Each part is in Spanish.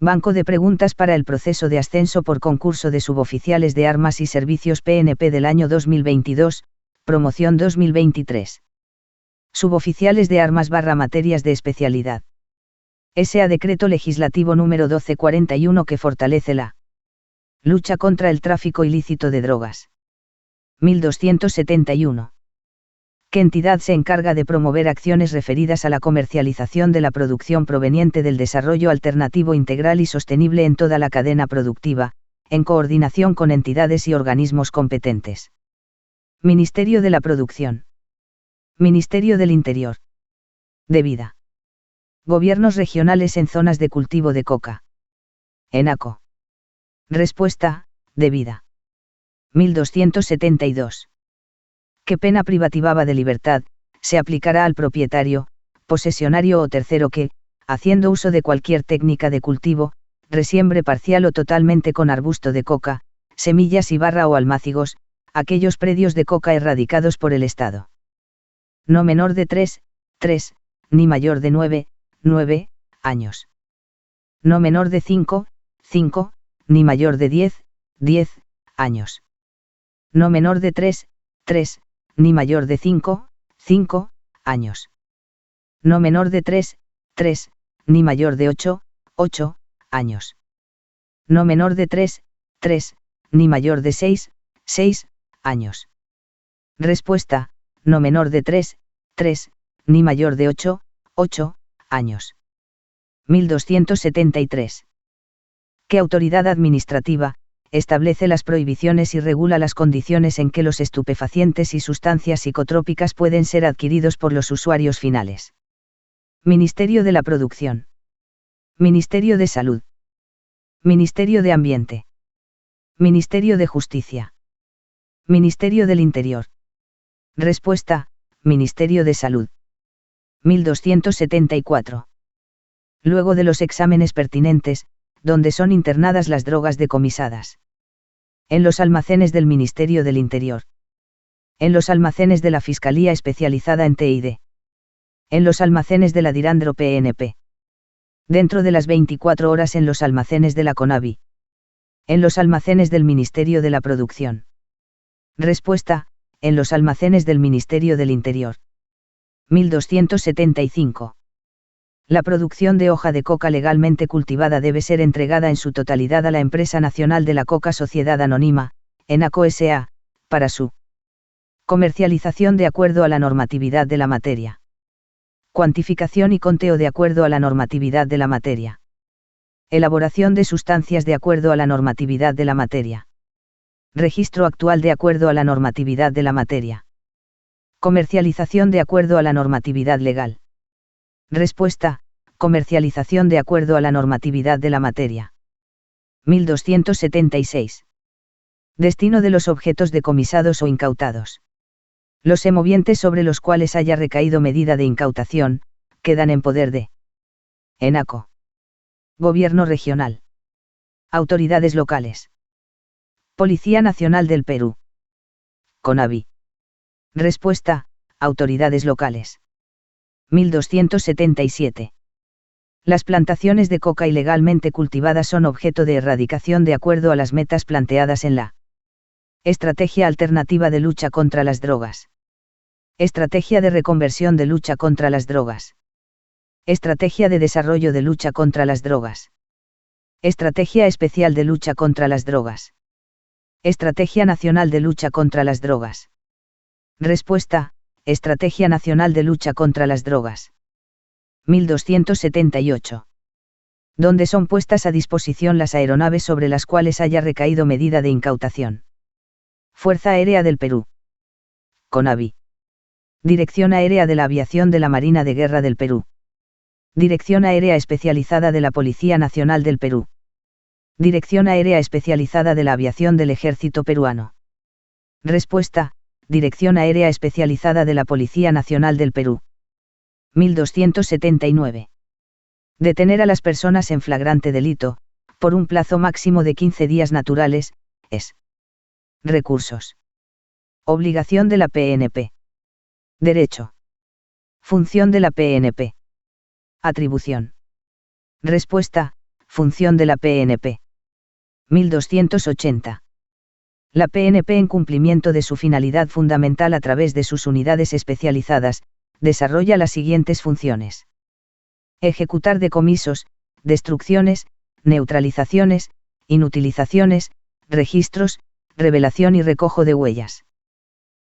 Banco de preguntas para el proceso de ascenso por concurso de suboficiales de armas y servicios PNP del año 2022, promoción 2023. Suboficiales de armas / materias de especialidad. S.A. Decreto Legislativo número 1241 que fortalece la lucha contra el tráfico ilícito de drogas. 1271. ¿Qué entidad se encarga de promover acciones referidas a la comercialización de la producción proveniente del desarrollo alternativo integral y sostenible en toda la cadena productiva, en coordinación con entidades y organismos competentes? Ministerio de la Producción. Ministerio del Interior. De Vida. Gobiernos regionales en zonas de cultivo de coca. ENACO. Respuesta: de vida. 1272. ¿Qué pena privativa de libertad se aplicará al propietario, posesionario o tercero que, haciendo uso de cualquier técnica de cultivo, resiembre parcial o totalmente con arbusto de coca, semillas y barra o almácigos, aquellos predios de coca erradicados por el Estado? No menor de 3, ni mayor de 9 años. No menor de 5, ni mayor de 10 años. No menor de 3, ni mayor de 5 años. No menor de 3, ni mayor de 8 años. No menor de 3, ni mayor de 6 años. Respuesta: no menor de 3, ni mayor de 8 años. 1273. ¿Qué autoridad administrativa establece las prohibiciones y regula las condiciones en que los estupefacientes y sustancias psicotrópicas pueden ser adquiridos por los usuarios finales? Ministerio de la Producción. Ministerio de Salud. Ministerio de Ambiente. Ministerio de Justicia. Ministerio del Interior. Respuesta: Ministerio de Salud. 1274. Luego de los exámenes pertinentes, ¿dónde son internadas las drogas decomisadas? En los almacenes del Ministerio del Interior. En los almacenes de la Fiscalía Especializada en TID. En los almacenes de la Dirandro PNP. Dentro de las 24 horas en los almacenes de la CONAVI. En los almacenes del Ministerio de la Producción. Respuesta: en los almacenes del Ministerio del Interior. 1275. La producción de hoja de coca legalmente cultivada debe ser entregada en su totalidad a la Empresa Nacional de la Coca Sociedad Anónima, ENACO S.A., para su comercialización de acuerdo a la normatividad de la materia. Cuantificación y conteo de acuerdo a la normatividad de la materia. Elaboración de sustancias de acuerdo a la normatividad de la materia. Registro actual de acuerdo a la normatividad de la materia. Comercialización de acuerdo a la normatividad legal. Respuesta: comercialización de acuerdo a la normatividad de la materia. 1276. Destino de los objetos decomisados o incautados. Los semovientes sobre los cuales haya recaído medida de incautación, quedan en poder de ENACO. Gobierno regional. Autoridades locales. Policía Nacional del Perú. CONAVI. Respuesta: autoridades locales. 1277. Las plantaciones de coca ilegalmente cultivadas son objeto de erradicación de acuerdo a las metas planteadas en la Estrategia Alternativa de Lucha contra las Drogas. Estrategia de Reconversión de Lucha contra las Drogas. Estrategia de Desarrollo de Lucha contra las Drogas. Estrategia Especial de Lucha contra las Drogas. Estrategia Nacional de Lucha contra las Drogas. Respuesta: Estrategia Nacional de Lucha contra las Drogas. 1278. ¿Dónde son puestas a disposición las aeronaves sobre las cuales haya recaído medida de incautación? Fuerza Aérea del Perú. CONAVI. Dirección Aérea de la Aviación de la Marina de Guerra del Perú. Dirección Aérea Especializada de la Policía Nacional del Perú. Dirección Aérea Especializada de la Aviación del Ejército Peruano. Respuesta: Dirección Aérea Especializada de la Policía Nacional del Perú. 1279. Detener a las personas en flagrante delito, por un plazo máximo de 15 días naturales, es. Recursos. Obligación de la PNP. Derecho. Función de la PNP. Atribución. Respuesta: Función de la PNP. 1280. La PNP, en cumplimiento de su finalidad fundamental a través de sus unidades especializadas, desarrolla las siguientes funciones: ejecutar decomisos, destrucciones, neutralizaciones, inutilizaciones, registros, revelación y recojo de huellas.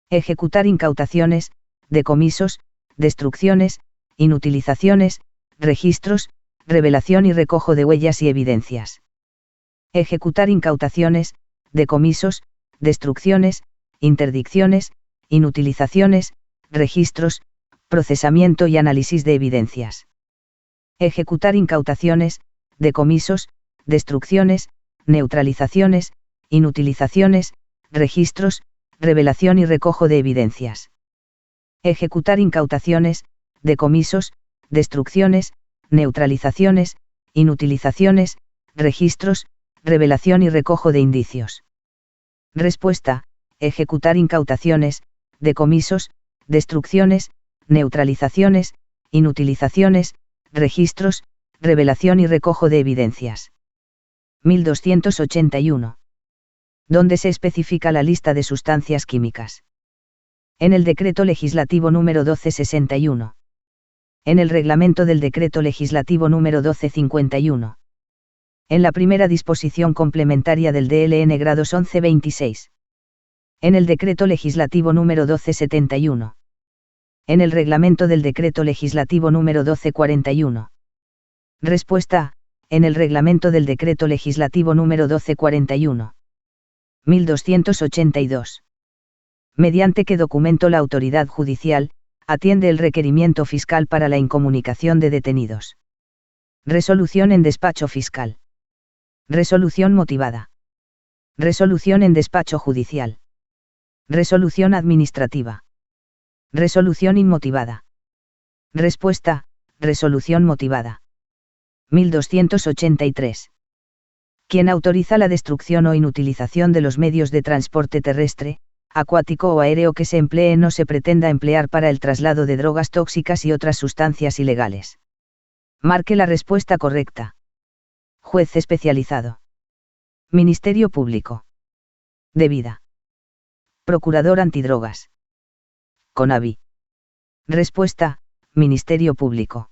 Ejecutar incautaciones, decomisos, destrucciones, inutilizaciones, registros, revelación y recojo de huellas y evidencias. Ejecutar incautaciones, decomisos, destrucciones, interdicciones, inutilizaciones, registros, procesamiento y análisis de evidencias. Ejecutar incautaciones, decomisos, destrucciones, neutralizaciones, inutilizaciones, registros, revelación y recojo de evidencias. Ejecutar incautaciones, decomisos, destrucciones, neutralizaciones, inutilizaciones, registros, revelación y recojo de indicios. Respuesta: ejecutar incautaciones, decomisos, destrucciones, neutralizaciones, inutilizaciones, registros, revelación y recojo de evidencias. 1281. ¿Dónde se especifica la lista de sustancias químicas? En el Decreto Legislativo número 1261. En el Reglamento del Decreto Legislativo número 1251. En la primera disposición complementaria del DLN grados 1126. En el Decreto Legislativo número 1271. En el Reglamento del Decreto Legislativo número 1241. Respuesta: en el Reglamento del Decreto Legislativo número 1241. 1282. ¿Mediante qué documento la autoridad judicial atiende el requerimiento fiscal para la incomunicación de detenidos? Resolución en despacho fiscal. Resolución motivada. Resolución en despacho judicial. Resolución administrativa. Resolución inmotivada. Respuesta: resolución motivada. 1283. ¿Quién autoriza la destrucción o inutilización de los medios de transporte terrestre, acuático o aéreo que se empleen o se pretenda emplear para el traslado de drogas tóxicas y otras sustancias ilegales? Marque la respuesta correcta. Juez especializado. Ministerio Público. Debida. Procurador Antidrogas. CONAVI. Respuesta: Ministerio Público.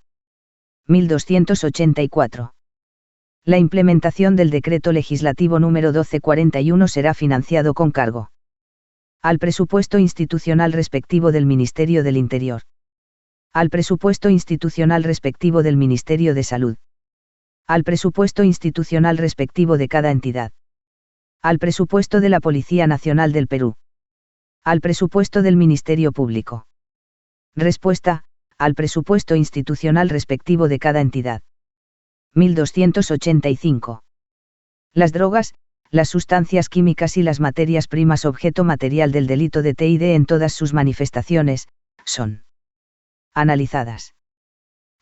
1284. La implementación del Decreto Legislativo número 1241 será financiado con cargo al presupuesto institucional respectivo del Ministerio del Interior, al presupuesto institucional respectivo del Ministerio de Salud, al presupuesto institucional respectivo de cada entidad, al presupuesto de la Policía Nacional del Perú, al presupuesto del Ministerio Público. Respuesta: al presupuesto institucional respectivo de cada entidad. 1285. Las drogas, las sustancias químicas y las materias primas objeto material del delito de TID en todas sus manifestaciones, son analizadas,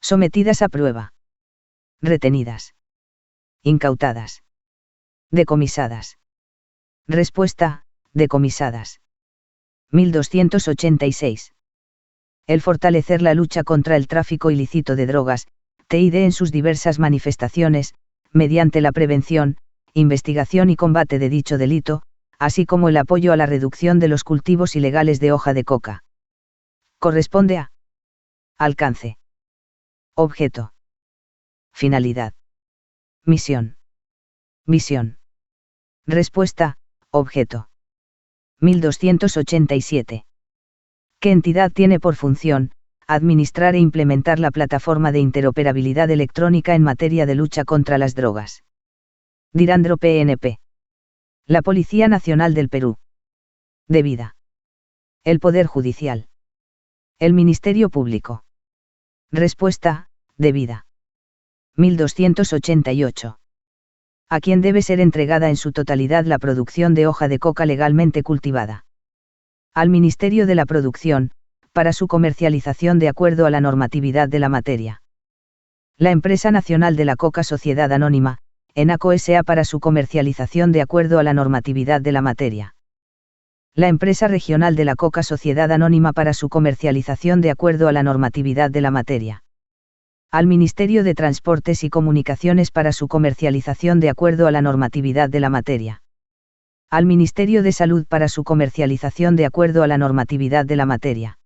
sometidas a prueba, retenidas, incautadas, decomisadas. Respuesta: decomisadas. 1286. El fortalecer la lucha contra el tráfico ilícito de drogas, TID en sus diversas manifestaciones, mediante la prevención, investigación y combate de dicho delito, así como el apoyo a la reducción de los cultivos ilegales de hoja de coca. Corresponde a: alcance, objeto, finalidad, misión, visión. Respuesta: objeto. 1287. ¿Qué entidad tiene por función administrar e implementar la plataforma de interoperabilidad electrónica en materia de lucha contra las drogas? Dirandro PNP. La Policía Nacional del Perú. Debida. El Poder Judicial. El Ministerio Público. Respuesta: debida. 1288. ¿A quién debe ser entregada en su totalidad la producción de hoja de coca legalmente cultivada? Al Ministerio de la Producción, para su comercialización de acuerdo a la normatividad de la materia. La Empresa Nacional de la Coca Sociedad Anónima, ENACO S.A. para su comercialización de acuerdo a la normatividad de la materia. La Empresa Regional de la Coca Sociedad Anónima para su comercialización de acuerdo a la normatividad de la materia. Al Ministerio de Transportes y Comunicaciones para su comercialización de acuerdo a la normatividad de la materia. Al Ministerio de Salud para su comercialización de acuerdo a la normatividad de la materia.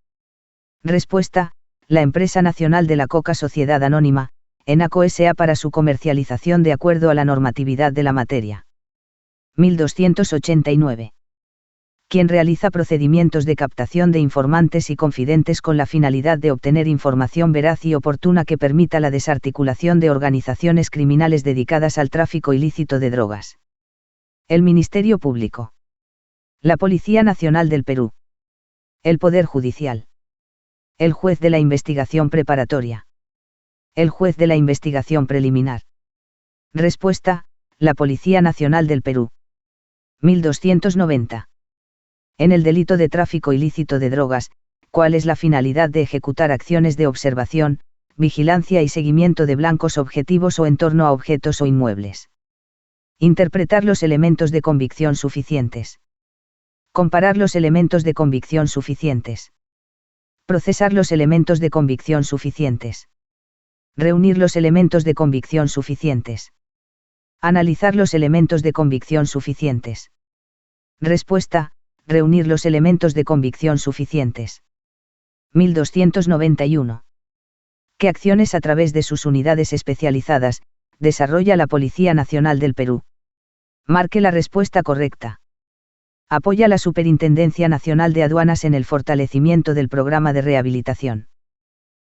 Respuesta: la Empresa Nacional de la Coca Sociedad Anónima, ENACO S.A. para su comercialización de acuerdo a la normatividad de la materia. 1289. Quien realiza procedimientos de captación de informantes y confidentes con la finalidad de obtener información veraz y oportuna que permita la desarticulación de organizaciones criminales dedicadas al tráfico ilícito de drogas. El Ministerio Público. La Policía Nacional del Perú. El Poder Judicial. El juez de la investigación preparatoria. El juez de la investigación preliminar. Respuesta: la Policía Nacional del Perú. 1290. En el delito de tráfico ilícito de drogas, ¿cuál es la finalidad de ejecutar acciones de observación, vigilancia y seguimiento de blancos objetivos o en torno a objetos o inmuebles? Interpretar los elementos de convicción suficientes. Comparar los elementos de convicción suficientes. Procesar los elementos de convicción suficientes. Reunir los elementos de convicción suficientes. Analizar los elementos de convicción suficientes. Respuesta: reunir los elementos de convicción suficientes. 1291. ¿Qué acciones a través de sus unidades especializadas desarrolla la Policía Nacional del Perú? Marque la respuesta correcta. Apoya la Superintendencia Nacional de Aduanas en el fortalecimiento del programa de rehabilitación.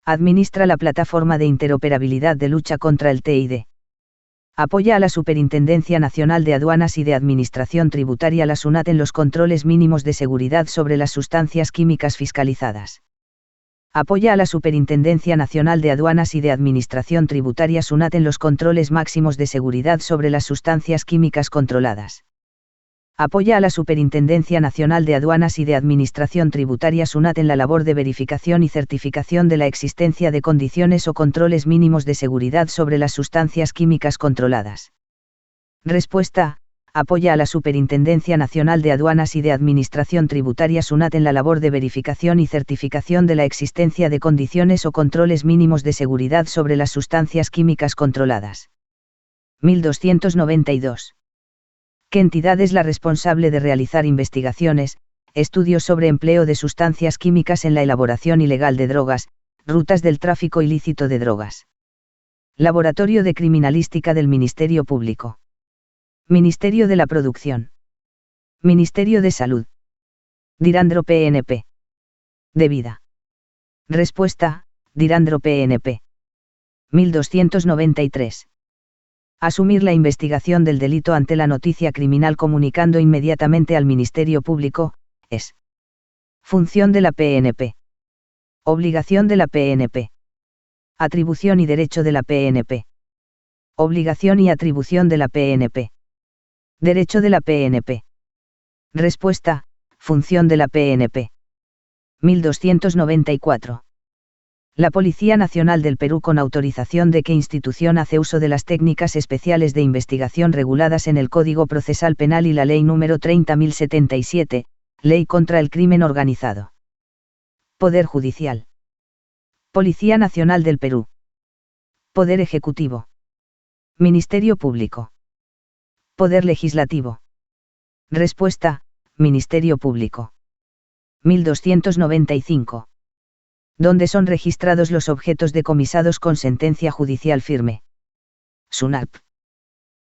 Administra la plataforma de interoperabilidad de lucha contra el TID. Apoya a la Superintendencia Nacional de Aduanas y de Administración Tributaria, la SUNAT, en los controles mínimos de seguridad sobre las sustancias químicas fiscalizadas. Apoya a la Superintendencia Nacional de Aduanas y de Administración Tributaria, SUNAT, en los controles máximos de seguridad sobre las sustancias químicas controladas. Apoya a la Superintendencia Nacional de Aduanas y de Administración Tributaria, SUNAT, en la labor de verificación y certificación de la existencia de condiciones o controles mínimos de seguridad sobre las sustancias químicas controladas. Respuesta: apoya a la Superintendencia Nacional de Aduanas y de Administración Tributaria, SUNAT, en la labor de verificación y certificación de la existencia de condiciones o controles mínimos de seguridad sobre las sustancias químicas controladas. 1292. ¿Qué entidad es la responsable de realizar investigaciones, estudios sobre empleo de sustancias químicas en la elaboración ilegal de drogas, rutas del tráfico ilícito de drogas? Laboratorio de Criminalística del Ministerio Público. Ministerio de la Producción. Ministerio de Salud. Dirandro PNP. Debida. Respuesta: Dirandro PNP. 1293. Asumir la investigación del delito ante la noticia criminal comunicando inmediatamente al Ministerio Público, es función de la PNP. Obligación de la PNP. Atribución y derecho de la PNP. Obligación y atribución de la PNP. Derecho de la PNP. Respuesta: función de la PNP. 1294. La Policía Nacional del Perú, ¿con autorización de qué institución hace uso de las técnicas especiales de investigación reguladas en el Código Procesal Penal y la Ley número 30.077, Ley contra el Crimen Organizado? Poder Judicial. Policía Nacional del Perú. Poder Ejecutivo. Ministerio Público. Poder Legislativo. Respuesta: Ministerio Público. 1295. ¿Dónde son registrados los objetos decomisados con sentencia judicial firme? SUNAT.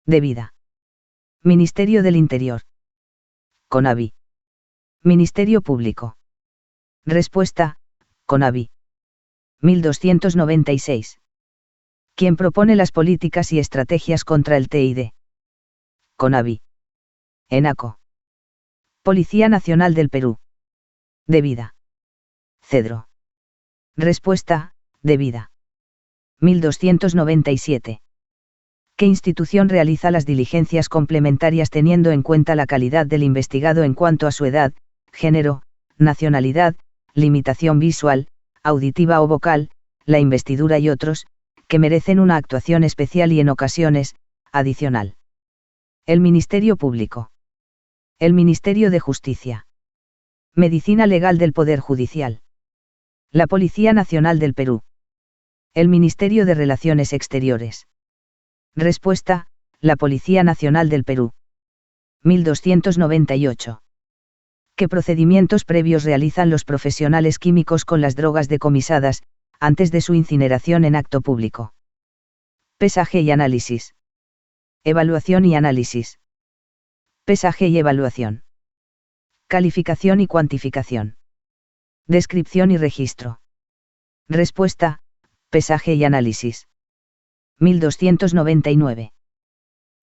Debida. Ministerio del Interior. CONAVI. Ministerio Público. Respuesta: CONAVI. 1296. ¿Quién propone las políticas y estrategias contra el TID? CONAVI. ENACO. Policía Nacional del Perú. Debida. CEDRO. Respuesta: debida. 1297. ¿Qué institución realiza las diligencias complementarias teniendo en cuenta la calidad del investigado en cuanto a su edad, género, nacionalidad, limitación visual, auditiva o vocal, la investidura y otros, que merecen una actuación especial y en ocasiones, adicional? El Ministerio Público. El Ministerio de Justicia. Medicina Legal del Poder Judicial. La Policía Nacional del Perú. El Ministerio de Relaciones Exteriores. Respuesta: la Policía Nacional del Perú. 1298. ¿Qué procedimientos previos realizan los profesionales químicos con las drogas decomisadas, antes de su incineración en acto público? Pesaje y análisis. Evaluación y análisis. Pesaje y evaluación. Calificación y cuantificación. Descripción y registro. Respuesta: pesaje y análisis. 1299.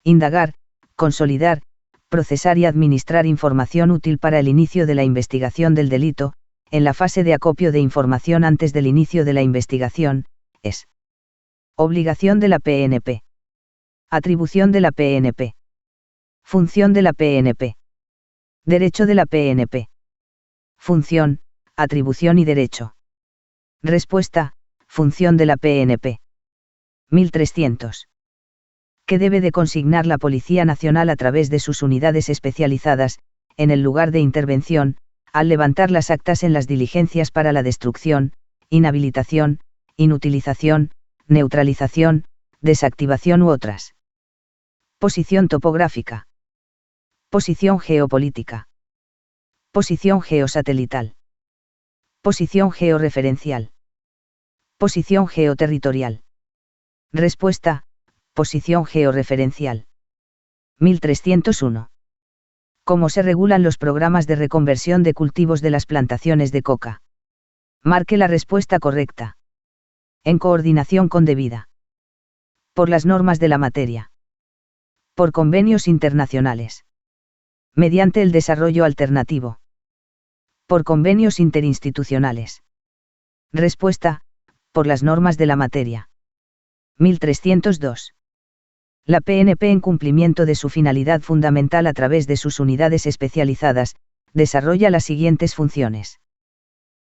Indagar, consolidar, procesar y administrar información útil para el inicio de la investigación del delito, en la fase de acopio de información antes del inicio de la investigación, es obligación de la PNP. Atribución de la PNP. Función de la PNP. Derecho de la PNP. Función, atribución y derecho. Respuesta: función de la PNP. 1300. ¿Qué debe de consignar la Policía Nacional a través de sus unidades especializadas, en el lugar de intervención, al levantar las actas en las diligencias para la destrucción, inhabilitación, inutilización, neutralización, desactivación u otras? Posición topográfica. Posición geopolítica. Posición geosatelital. Posición georreferencial. Posición geoterritorial. Respuesta: posición georreferencial. 1301. ¿Cómo se regulan los programas de reconversión de cultivos de las plantaciones de coca? Marque la respuesta correcta. En coordinación con debida. Por las normas de la materia. Por convenios internacionales. Mediante el desarrollo alternativo. Por convenios interinstitucionales. Respuesta: por las normas de la materia. 1302. La PNP, en cumplimiento de su finalidad fundamental a través de sus unidades especializadas, desarrolla las siguientes funciones.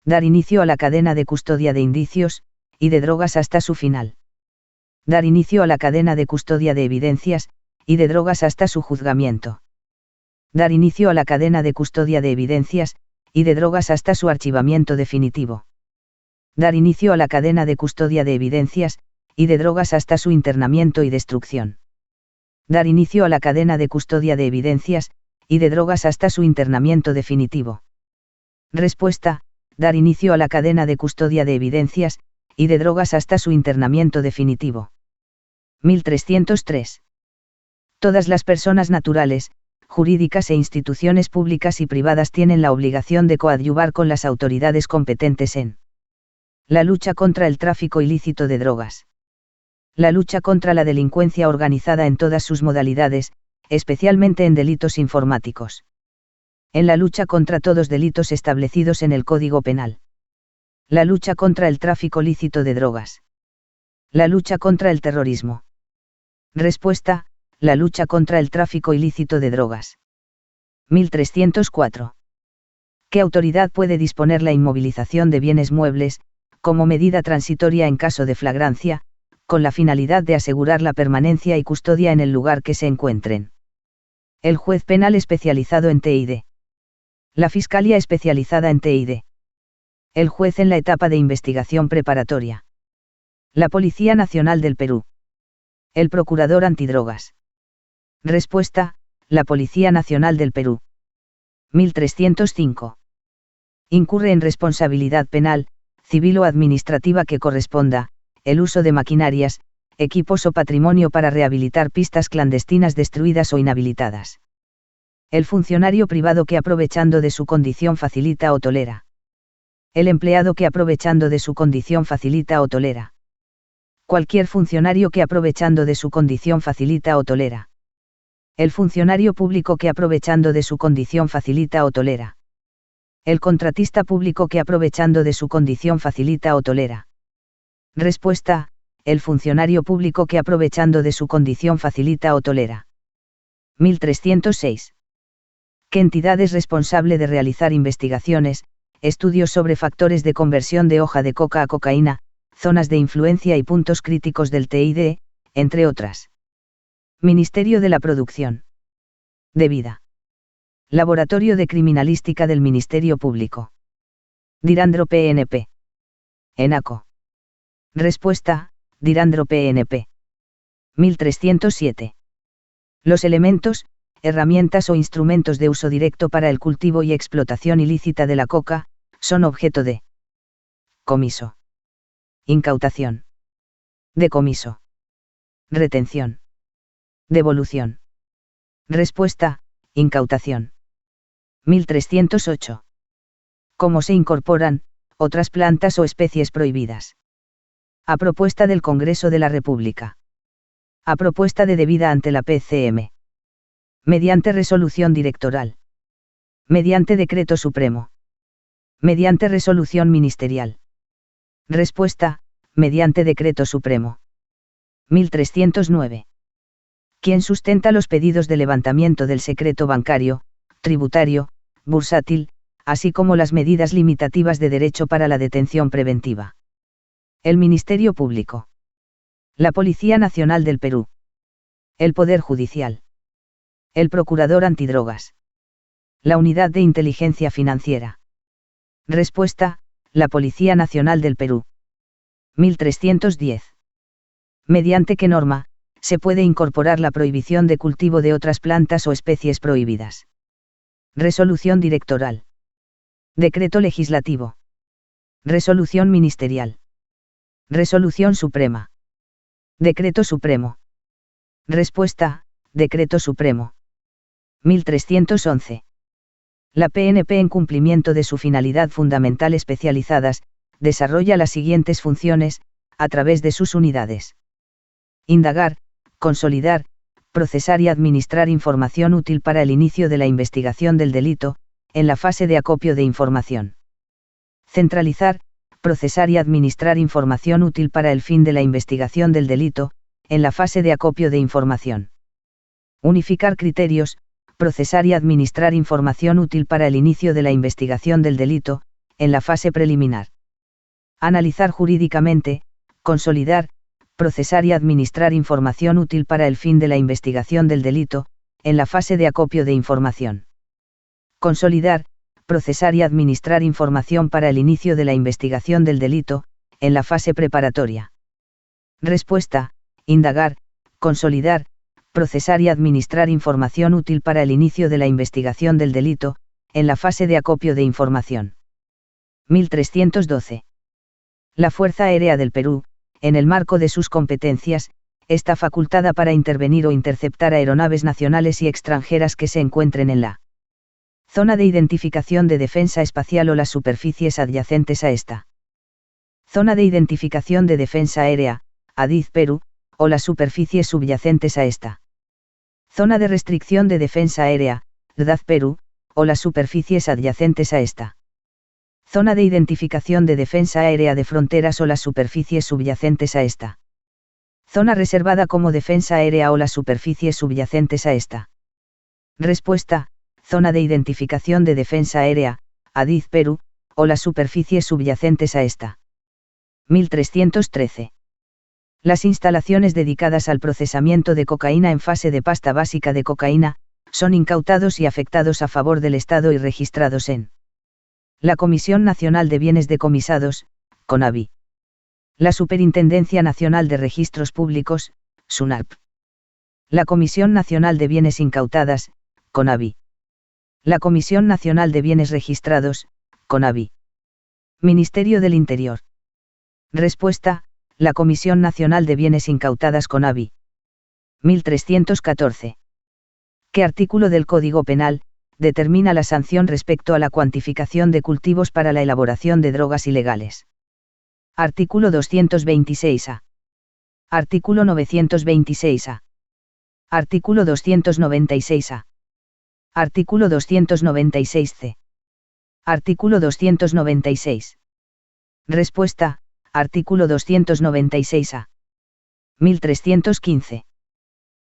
Dar inicio a la cadena de custodia de indicios y de drogas hasta su final. Dar inicio a la cadena de custodia de evidencias y de drogas hasta su juzgamiento. Dar inicio a la cadena de custodia de evidencias y de drogas hasta su archivamiento definitivo. Dar inicio a la cadena de custodia de evidencias y de drogas hasta su internamiento y destrucción. Dar inicio a la cadena de custodia de evidencias y de drogas hasta su internamiento definitivo. Respuesta: dar inicio a la cadena de custodia de evidencias y de drogas hasta su internamiento definitivo. 1303. Todas las personas naturales, jurídicas e instituciones públicas y privadas tienen la obligación de coadyuvar con las autoridades competentes en la lucha contra el tráfico ilícito de drogas. La lucha contra la delincuencia organizada en todas sus modalidades, especialmente en delitos informáticos. En la lucha contra todos delitos establecidos en el Código Penal. La lucha contra el tráfico lícito de drogas. La lucha contra el terrorismo. Respuesta: la lucha contra el tráfico ilícito de drogas. 1304. ¿Qué autoridad puede disponer la inmovilización de bienes muebles, como medida transitoria en caso de flagrancia, con la finalidad de asegurar la permanencia y custodia en el lugar que se encuentren? El juez penal especializado en TID. La Fiscalía especializada en TID. El juez en la etapa de investigación preparatoria. La Policía Nacional del Perú. El Procurador Antidrogas. Respuesta: la Policía Nacional del Perú. 1305. Incurre en responsabilidad penal, civil o administrativa que corresponda, el uso de maquinarias, equipos o patrimonio para rehabilitar pistas clandestinas destruidas o inhabilitadas. El funcionario privado que, aprovechando de su condición, facilita o tolera. El empleado que, aprovechando de su condición, facilita o tolera. Cualquier funcionario que, aprovechando de su condición, facilita o tolera. El funcionario público que, aprovechando de su condición, facilita o tolera. El contratista público que, aprovechando de su condición, facilita o tolera. Respuesta: el funcionario público que, aprovechando de su condición, facilita o tolera. 1306. ¿Qué entidad es responsable de realizar investigaciones, estudios sobre factores de conversión de hoja de coca a cocaína, zonas de influencia y puntos críticos del TID, entre otras? Ministerio de la Producción. Debida. Laboratorio de Criminalística del Ministerio Público. Dirandro PNP. ENACO. Respuesta, Dirandro PNP. 1307. Los elementos, herramientas o instrumentos de uso directo para el cultivo y explotación ilícita de la coca, son objeto de comiso, incautación, decomiso, retención, devolución. Respuesta, incautación. 1308. ¿Cómo se incorporan otras plantas o especies prohibidas? A propuesta del Congreso de la República. A propuesta de debida ante la PCM. Mediante resolución directoral. Mediante decreto supremo. Mediante resolución ministerial. Respuesta, mediante decreto supremo. 1309. ¿Quién sustenta los pedidos de levantamiento del secreto bancario, tributario, bursátil, así como las medidas limitativas de derecho para la detención preventiva? El Ministerio Público. La Policía Nacional del Perú. El Poder Judicial. El Procurador Antidrogas. La Unidad de Inteligencia Financiera. Respuesta, la Policía Nacional del Perú. 1310. ¿Mediante qué norma se puede incorporar la prohibición de cultivo de otras plantas o especies prohibidas? Resolución directoral. Decreto legislativo. Resolución ministerial. Resolución suprema. Decreto supremo. Respuesta, decreto supremo. 1311. La PNP, en cumplimiento de su finalidad fundamental especializadas, desarrolla las siguientes funciones, a través de sus unidades: indagar, consolidar, procesar y administrar información útil para el inicio de la investigación del delito, en la fase de acopio de información. Centralizar, procesar y administrar información útil para el fin de la investigación del delito, en la fase de acopio de información. Unificar criterios, procesar y administrar información útil para el inicio de la investigación del delito, en la fase preliminar. Analizar jurídicamente, consolidar, procesar y administrar información útil para el fin de la investigación del delito, en la fase de acopio de información. Consolidar, procesar y administrar información para el inicio de la investigación del delito, en la fase preparatoria. Respuesta, indagar, consolidar, procesar y administrar información útil para el inicio de la investigación del delito, en la fase de acopio de información. 1312. La Fuerza Aérea del Perú, en el marco de sus competencias, está facultada para intervenir o interceptar aeronaves nacionales y extranjeras que se encuentren en la zona de identificación de defensa espacial o las superficies adyacentes a esta. Zona de identificación de defensa aérea, ADIZ Perú, o las superficies subyacentes a esta. Zona de restricción de defensa aérea, DAZ Perú, o las superficies adyacentes a esta. Zona de identificación de defensa aérea de fronteras o las superficies subyacentes a esta. Zona reservada como defensa aérea o las superficies subyacentes a esta. Respuesta, zona de identificación de defensa aérea, ADIZ Perú, o las superficies subyacentes a esta. 1313. Las instalaciones dedicadas al procesamiento de cocaína en fase de pasta básica de cocaína, son incautados y afectados a favor del Estado y registrados en la Comisión Nacional de Bienes Decomisados, CONABI. La Superintendencia Nacional de Registros Públicos, SUNARP. La Comisión Nacional de Bienes Incautadas, CONABI. La Comisión Nacional de Bienes Registrados, CONABI. Ministerio del Interior. Respuesta, la Comisión Nacional de Bienes Incautadas, CONABI. 1314. ¿Qué artículo del Código Penal determina la sanción respecto a la cuantificación de cultivos para la elaboración de drogas ilegales? Artículo 226A. Artículo 926A. Artículo 296A. Artículo 296C. Artículo 296. Respuesta, artículo 296A. 1315.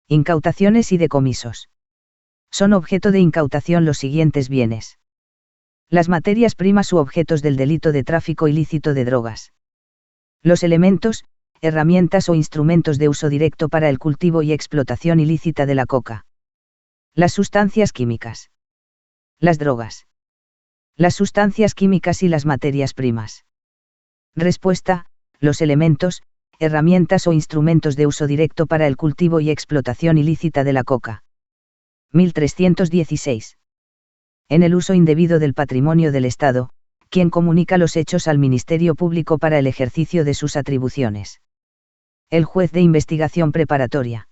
Incautaciones y decomisos. Son objeto de incautación los siguientes bienes: las materias primas u objetos del delito de tráfico ilícito de drogas. Los elementos, herramientas o instrumentos de uso directo para el cultivo y explotación ilícita de la coca. Las sustancias químicas. Las drogas. Las sustancias químicas y las materias primas. Respuesta, los elementos, herramientas o instrumentos de uso directo para el cultivo y explotación ilícita de la coca. 1316. En el uso indebido del patrimonio del Estado, quien comunica los hechos al Ministerio Público para el ejercicio de sus atribuciones. El juez de investigación preparatoria.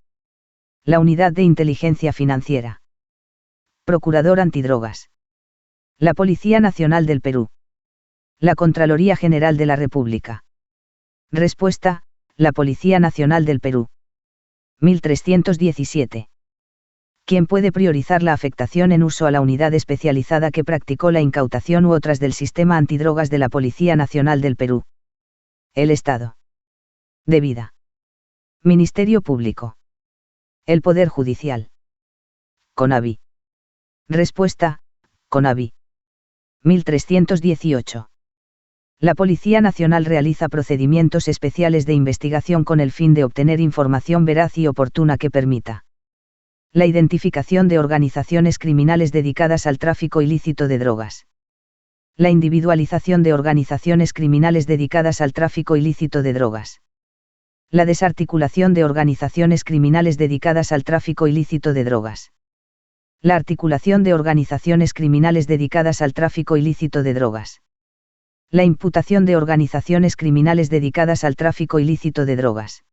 La Unidad de Inteligencia Financiera. Procurador Antidrogas. La Policía Nacional del Perú. La Contraloría General de la República. Respuesta: la Policía Nacional del Perú. 1317. ¿Quién puede priorizar la afectación en uso a la unidad especializada que practicó la incautación u otras del sistema antidrogas de la Policía Nacional del Perú? El Estado. Debida. Ministerio Público. El Poder Judicial. CONAVI. Respuesta: CONAVI. 1318. La Policía Nacional realiza procedimientos especiales de investigación con el fin de obtener información veraz y oportuna que permita la identificación de organizaciones criminales dedicadas al tráfico ilícito de drogas. La individualización de organizaciones criminales dedicadas al tráfico ilícito de drogas. La desarticulación de organizaciones criminales dedicadas al tráfico ilícito de drogas. La articulación de organizaciones criminales dedicadas al tráfico ilícito de drogas. La imputación de organizaciones criminales dedicadas al tráfico ilícito de drogas.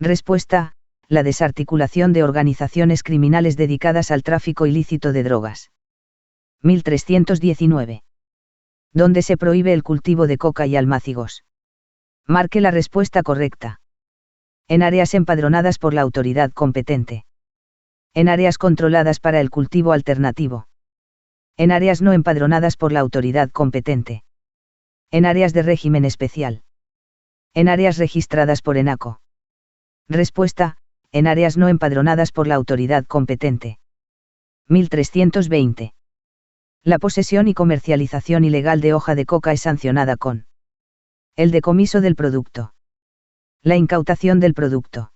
Respuesta: la desarticulación de organizaciones criminales dedicadas al tráfico ilícito de drogas. 1319. ¿Dónde se prohíbe el cultivo de coca y almácigos? Marque la respuesta correcta. En áreas empadronadas por la autoridad competente. En áreas controladas para el cultivo alternativo. En áreas no empadronadas por la autoridad competente. En áreas de régimen especial. En áreas registradas por ENACO. Respuesta: en áreas no empadronadas por la autoridad competente. 1320. La posesión y comercialización ilegal de hoja de coca es sancionada con el decomiso del producto. La incautación del producto.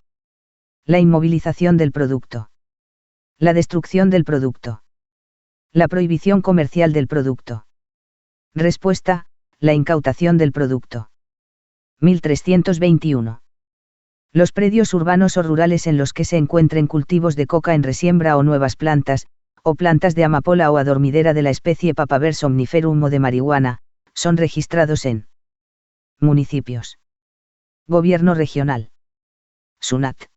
La inmovilización del producto. La destrucción del producto. La prohibición comercial del producto. Respuesta: la incautación del producto. 1321. Los predios urbanos o rurales en los que se encuentren cultivos de coca en resiembra o nuevas plantas, o plantas de amapola o adormidera de la especie Papaver somniferum o de marihuana, son registrados en municipios. Gobierno regional. SUNAT.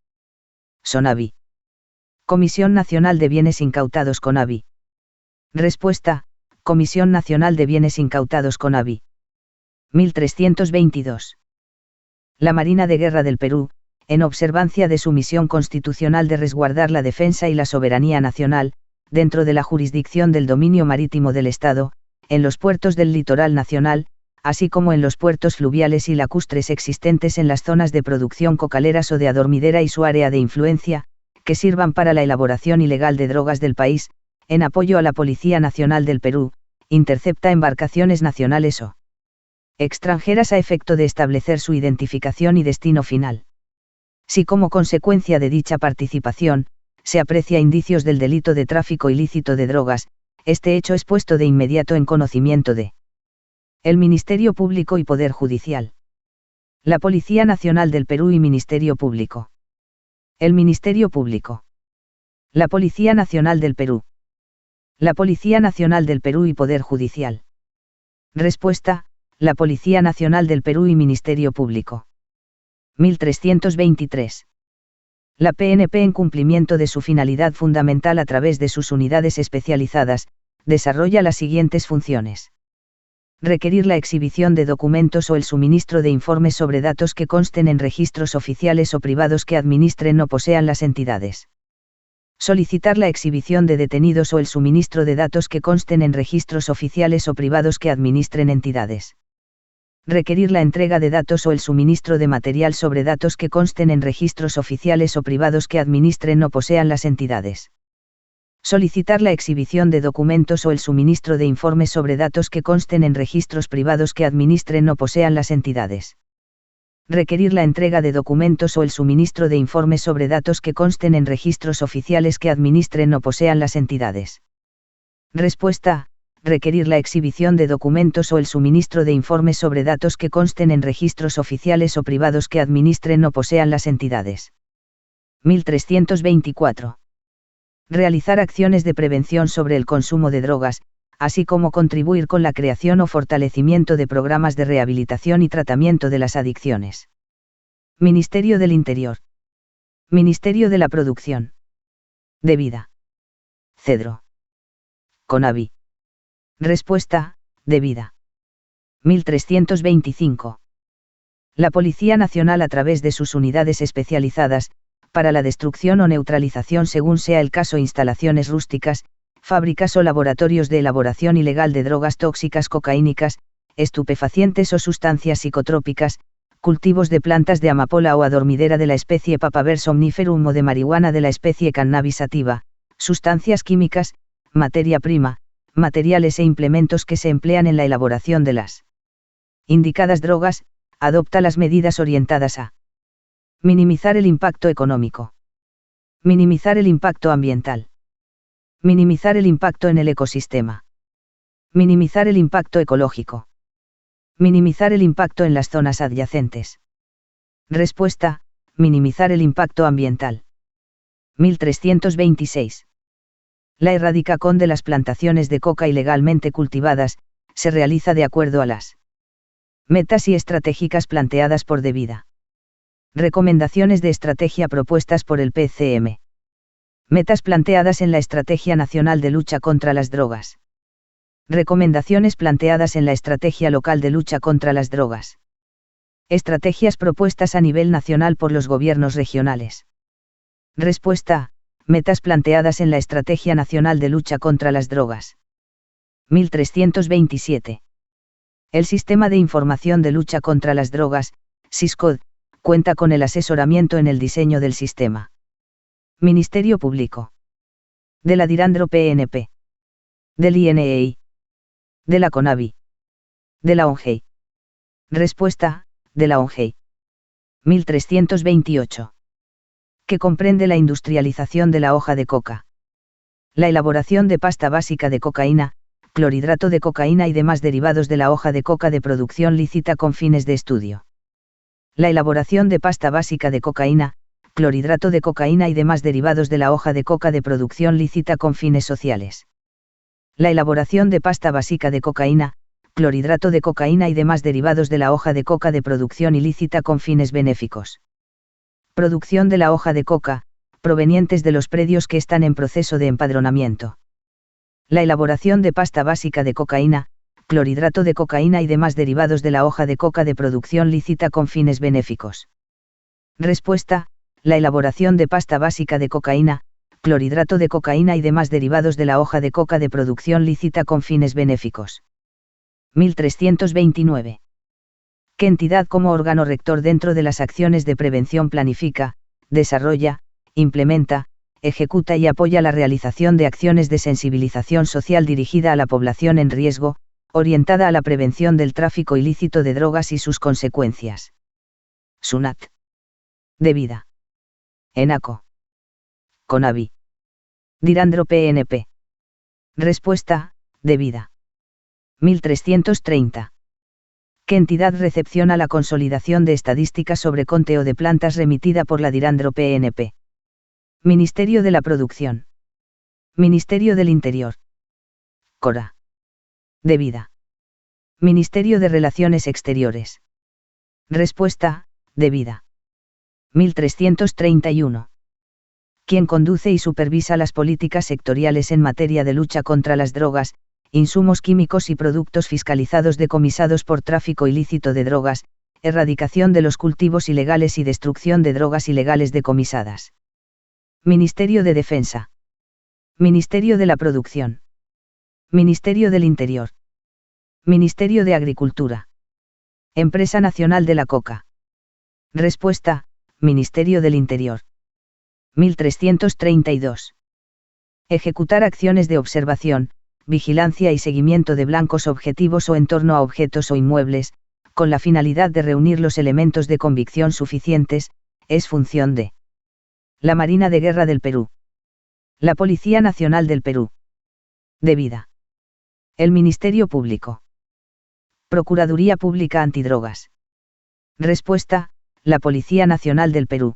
SONAVI. Comisión Nacional de Bienes Incautados CONAVI. Respuesta: Comisión Nacional de Bienes Incautados CONAVI. 1322. La Marina de Guerra del Perú, en observancia de su misión constitucional de resguardar la defensa y la soberanía nacional, dentro de la jurisdicción del dominio marítimo del Estado, en los puertos del litoral nacional, así como en los puertos fluviales y lacustres existentes en las zonas de producción cocaleras o de adormidera y su área de influencia, que sirvan para la elaboración ilegal de drogas del país, en apoyo a la Policía Nacional del Perú, intercepta embarcaciones nacionales o extranjeras a efecto de establecer su identificación y destino final. Si como consecuencia de dicha participación, se aprecia indicios del delito de tráfico ilícito de drogas, este hecho es puesto de inmediato en conocimiento de el Ministerio Público y Poder Judicial. La Policía Nacional del Perú y Ministerio Público. El Ministerio Público. La Policía Nacional del Perú. La Policía Nacional del Perú y Poder Judicial. Respuesta: la Policía Nacional del Perú y Ministerio Público. 1323. La PNP, en cumplimiento de su finalidad fundamental a través de sus unidades especializadas, desarrolla las siguientes funciones. Requerir la exhibición de documentos o el suministro de informes sobre datos que consten en registros oficiales o privados que administren o posean las entidades. Solicitar la exhibición de detenidos o el suministro de datos que consten en registros oficiales o privados que administren entidades. Requerir la entrega de datos o el suministro de material sobre datos que consten en registros oficiales o privados que administren o posean las entidades. Solicitar la exhibición de documentos o el suministro de informes sobre datos que consten en registros privados que administren o posean las entidades. Requerir la entrega de documentos o el suministro de informes sobre datos que consten en registros oficiales que administren o posean las entidades. Respuesta: requerir la exhibición de documentos o el suministro de informes sobre datos que consten en registros oficiales o privados que administren o posean las entidades. 1324. Realizar acciones de prevención sobre el consumo de drogas, así como contribuir con la creación o fortalecimiento de programas de rehabilitación y tratamiento de las adicciones. Ministerio del Interior. Ministerio de la Producción. De Vida. Cedro. CONAVI. Respuesta, de vida. 1325. La Policía Nacional a través de sus unidades especializadas, para la destrucción o neutralización según sea el caso instalaciones rústicas, fábricas o laboratorios de elaboración ilegal de drogas tóxicas cocaínicas, estupefacientes o sustancias psicotrópicas, cultivos de plantas de amapola o adormidera de la especie Papaver somniferum o de marihuana de la especie Cannabis sativa, sustancias químicas, materia prima, materiales e implementos que se emplean en la elaboración de las indicadas drogas, adopta las medidas orientadas a minimizar el impacto económico, minimizar el impacto ambiental, minimizar el impacto en el ecosistema, minimizar el impacto ecológico, minimizar el impacto en las zonas adyacentes. Respuesta, minimizar el impacto ambiental. 1326. La erradicación de las plantaciones de coca ilegalmente cultivadas, se realiza de acuerdo a las metas y estratégicas planteadas por DeVida. Recomendaciones de estrategia propuestas por el PCM. Metas planteadas en la Estrategia Nacional de Lucha contra las Drogas. Recomendaciones planteadas en la Estrategia Local de Lucha contra las Drogas. Estrategias propuestas a nivel nacional por los gobiernos regionales. Respuesta, metas planteadas en la Estrategia Nacional de Lucha contra las Drogas. 1327. El Sistema de Información de Lucha contra las Drogas, SISCOD, cuenta con el asesoramiento en el diseño del sistema. Ministerio Público. De la Dirandro PNP. Del INEI. De la CONAVI. De la ONGEI. Respuesta, de la ONGEI. 1328. Que comprende la industrialización de la hoja de coca. La elaboración de pasta básica de cocaína, clorhidrato de cocaína y demás derivados de la hoja de coca de producción lícita con fines de estudio. La elaboración de pasta básica de cocaína, clorhidrato de cocaína y demás derivados de la hoja de coca de producción lícita con fines sociales. La elaboración de pasta básica de cocaína, clorhidrato de cocaína y demás derivados de la hoja de coca de producción ilícita con fines benéficos. Producción de la hoja de coca, provenientes de los predios que están en proceso de empadronamiento. La elaboración de pasta básica de cocaína, clorhidrato de cocaína y demás derivados de la hoja de coca de producción lícita con fines benéficos. Respuesta, la elaboración de pasta básica de cocaína, clorhidrato de cocaína y demás derivados de la hoja de coca de producción lícita con fines benéficos. 1329. ¿Qué entidad como órgano rector dentro de las acciones de prevención planifica, desarrolla, implementa, ejecuta y apoya la realización de acciones de sensibilización social dirigida a la población en riesgo, orientada a la prevención del tráfico ilícito de drogas y sus consecuencias? SUNAT. DeVida. ENACO. CONAVI. Dirandro PNP. Respuesta, DeVida. 1330. ¿Qué entidad recepciona la consolidación de estadísticas sobre conteo de plantas remitida por la Dirandro PNP? Ministerio de la Producción. Ministerio del Interior. CORA. DeVida. Ministerio de Relaciones Exteriores. Respuesta, DeVida. 1331. ¿Quién conduce y supervisa las políticas sectoriales en materia de lucha contra las drogas, insumos químicos y productos fiscalizados decomisados por tráfico ilícito de drogas, erradicación de los cultivos ilegales y destrucción de drogas ilegales decomisadas? Ministerio de Defensa. Ministerio de la Producción. Ministerio del Interior. Ministerio de Agricultura. Empresa Nacional de la Coca. Respuesta, Ministerio del Interior. 1332. Ejecutar acciones de observación, vigilancia y seguimiento de blancos objetivos o en torno a objetos o inmuebles, con la finalidad de reunir los elementos de convicción suficientes, es función de la Marina de Guerra del Perú. La Policía Nacional del Perú. DeVida. El Ministerio Público. Procuraduría Pública Antidrogas. Respuesta: la Policía Nacional del Perú.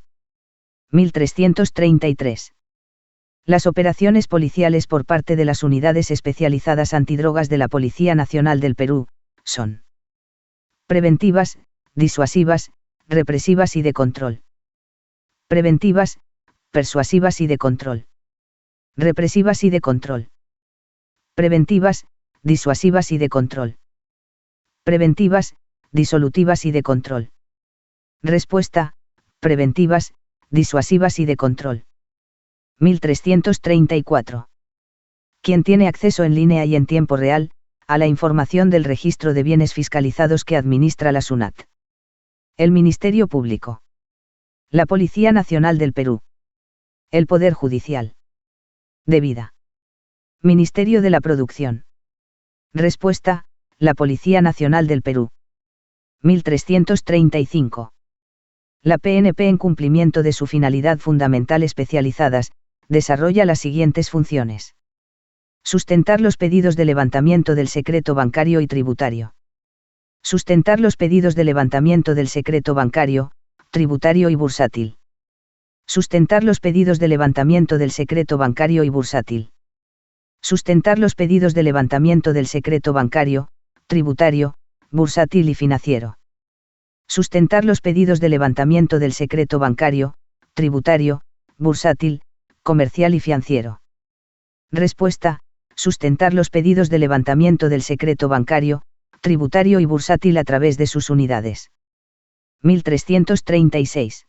1333. Las operaciones policiales por parte de las unidades especializadas antidrogas de la Policía Nacional del Perú son preventivas, disuasivas, represivas y de control. Preventivas, persuasivas y de control. Represivas y de control. Preventivas, disuasivas y de control. Preventivas, disolutivas y de control. Respuesta: preventivas, disuasivas y de control. 1334. ¿Quién tiene acceso en línea y en tiempo real a la información del registro de bienes fiscalizados que administra la SUNAT? El Ministerio Público. La Policía Nacional del Perú. El Poder Judicial. Debida. Ministerio de la Producción. Respuesta: la Policía Nacional del Perú. 1335. La PNP, en cumplimiento de su finalidad fundamental especializadas, desarrolla las siguientes funciones. Sustentar los pedidos de levantamiento del secreto bancario y tributario. Sustentar los pedidos de levantamiento del secreto bancario, tributario y bursátil. Sustentar los pedidos de levantamiento del secreto bancario y bursátil. Sustentar los pedidos de levantamiento del secreto bancario, tributario, bursátil y financiero. Sustentar los pedidos de levantamiento del secreto bancario, tributario, bursátil, comercial y financiero. Respuesta: sustentar los pedidos de levantamiento del secreto bancario, tributario y bursátil a través de sus unidades. 1336.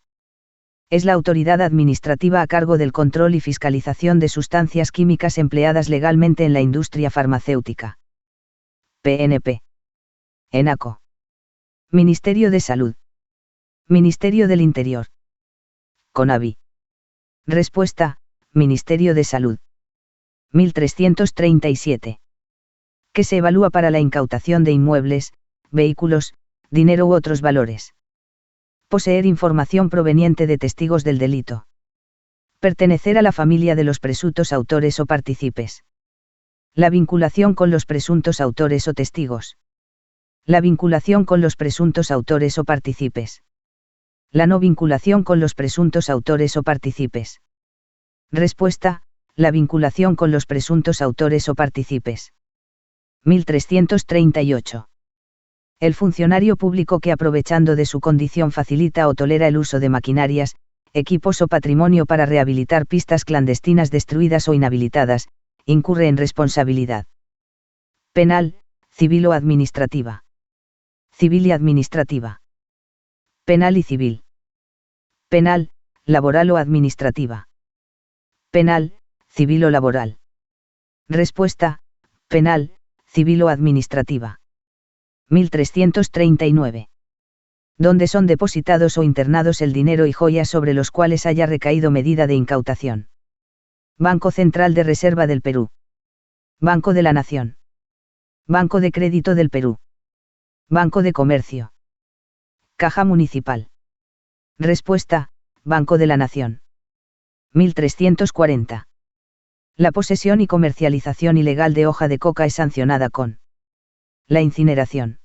Es la autoridad administrativa a cargo del control y fiscalización de sustancias químicas empleadas legalmente en la industria farmacéutica. PNP. ENACO. Ministerio de Salud. Ministerio del Interior. CONAVI. Respuesta: Ministerio de Salud. 1337. Que se evalúa para la incautación de inmuebles, vehículos, dinero u otros valores. Poseer información proveniente de testigos del delito. Pertenecer a la familia de los presuntos autores o partícipes. La vinculación con los presuntos autores o testigos. La vinculación con los presuntos autores o partícipes. La no vinculación con los presuntos autores o partícipes. Respuesta: la vinculación con los presuntos autores o partícipes. 1338. El funcionario público que, aprovechando de su condición, facilita o tolera el uso de maquinarias, equipos o patrimonio para rehabilitar pistas clandestinas destruidas o inhabilitadas, incurre en responsabilidad penal, civil o administrativa. Civil y administrativa. Penal y civil. Penal, laboral o administrativa. Penal, civil o laboral. Respuesta: penal, civil o administrativa. 1339. Donde son depositados o internados el dinero y joyas sobre los cuales haya recaído medida de incautación. Banco Central de Reserva del Perú. Banco de la Nación. Banco de Crédito del Perú. Banco de Comercio. Caja Municipal. Respuesta: Banco de la Nación. 1340. La posesión y comercialización ilegal de hoja de coca es sancionada con la incineración,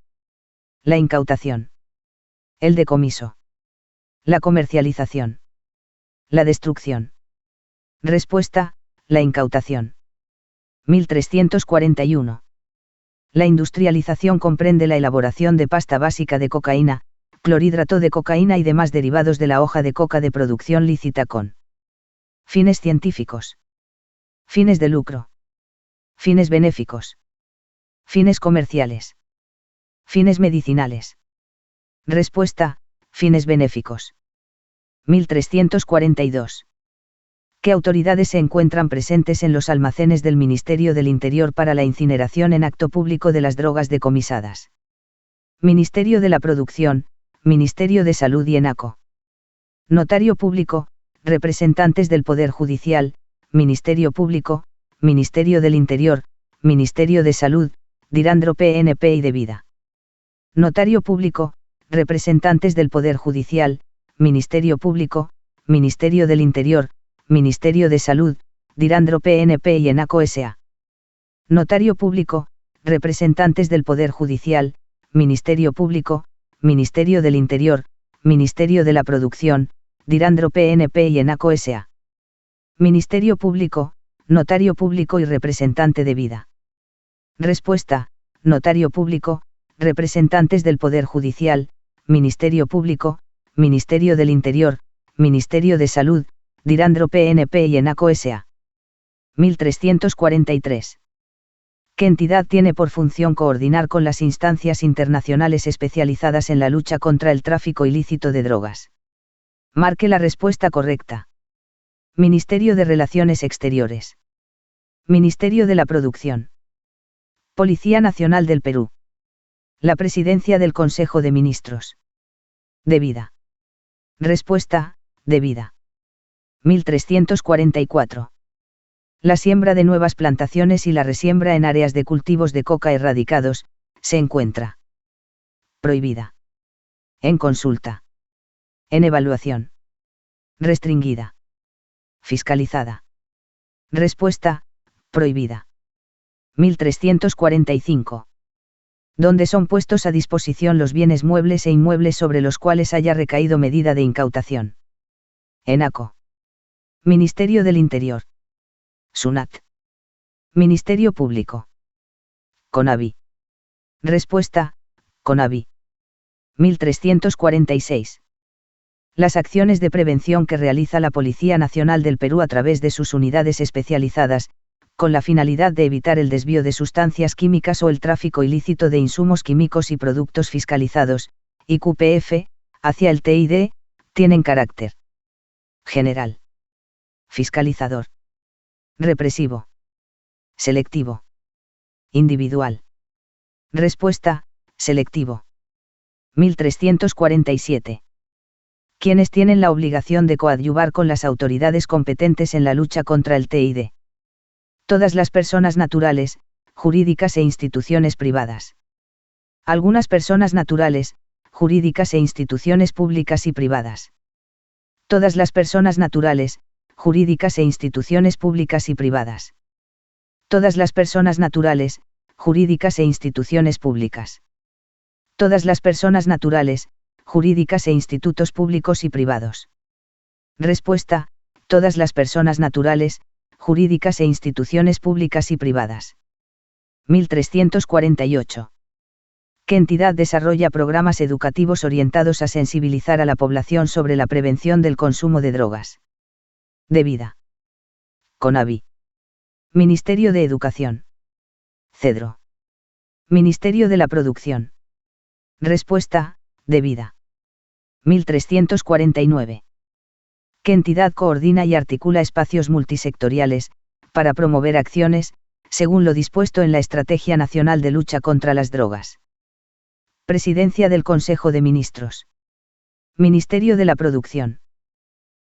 la incautación, el decomiso, la comercialización, la destrucción. Respuesta: la incautación. 1341. La industrialización comprende la elaboración de pasta básica de cocaína, clorhidrato de cocaína y demás derivados de la hoja de coca de producción lícita con fines científicos, fines de lucro, fines benéficos, fines comerciales, fines medicinales. Respuesta: fines benéficos. 1342. ¿Qué autoridades se encuentran presentes en los almacenes del Ministerio del Interior para la incineración en acto público de las drogas decomisadas? Ministerio de la Producción, Ministerio de Salud y ENACO. Notario Público, representantes del Poder Judicial, Ministerio Público, Ministerio del Interior, Ministerio de Salud, Dirandro PNP y Debida. Notario Público, representantes del Poder Judicial, Ministerio Público, Ministerio del Interior, Ministerio de Salud, Dirandro PNP y ENACO S.A. Notario Público, representantes del Poder Judicial, Ministerio Público, Ministerio del Interior, Ministerio de la Producción, Dirandro PNP y ENACO S.A. Ministerio Público, Notario Público y representante de vida. Respuesta: Notario Público, representantes del Poder Judicial, Ministerio Público, Ministerio del Interior, Ministerio de Salud, Dirandro PNP y ENACO S.A. 1343. ¿Qué entidad tiene por función coordinar con las instancias internacionales especializadas en la lucha contra el tráfico ilícito de drogas? Marque la respuesta correcta. Ministerio de Relaciones Exteriores. Ministerio de la Producción. Policía Nacional del Perú. La Presidencia del Consejo de Ministros. Debida. Respuesta: debida. 1344. La siembra de nuevas plantaciones y la resiembra en áreas de cultivos de coca erradicados, se encuentra prohibida. En consulta. En evaluación. Restringida. Fiscalizada. Respuesta: prohibida. 1345. Donde son puestos a disposición los bienes muebles e inmuebles sobre los cuales haya recaído medida de incautación. ENACO. Ministerio del Interior. SUNAT. Ministerio Público. CONAVI. Respuesta: CONAVI. 1346. Las acciones de prevención que realiza la Policía Nacional del Perú a través de sus unidades especializadas, con la finalidad de evitar el desvío de sustancias químicas o el tráfico ilícito de insumos químicos y productos fiscalizados, IQPF, hacia el TID, tienen carácter general, fiscalizador, represivo, selectivo, individual. Respuesta: selectivo. 1347. ¿Quiénes tienen la obligación de coadyuvar con las autoridades competentes en la lucha contra el TID? Todas las personas naturales, jurídicas e instituciones privadas. Algunas personas naturales, jurídicas e instituciones públicas y privadas. Todas las personas naturales, jurídicas e instituciones públicas y privadas. Todas las personas naturales, jurídicas e instituciones públicas. Todas las personas naturales, jurídicas e institutos públicos y privados. Respuesta: todas las personas naturales, jurídicas e instituciones públicas y privadas. 1348. ¿Qué entidad desarrolla programas educativos orientados a sensibilizar a la población sobre la prevención del consumo de drogas? Debida. CONAVI. Ministerio de Educación. CEDRO. Ministerio de la Producción. Respuesta: debida. 1349. ¿Qué entidad coordina y articula espacios multisectoriales, para promover acciones, según lo dispuesto en la Estrategia Nacional de Lucha contra las Drogas? Presidencia del Consejo de Ministros. Ministerio de la Producción.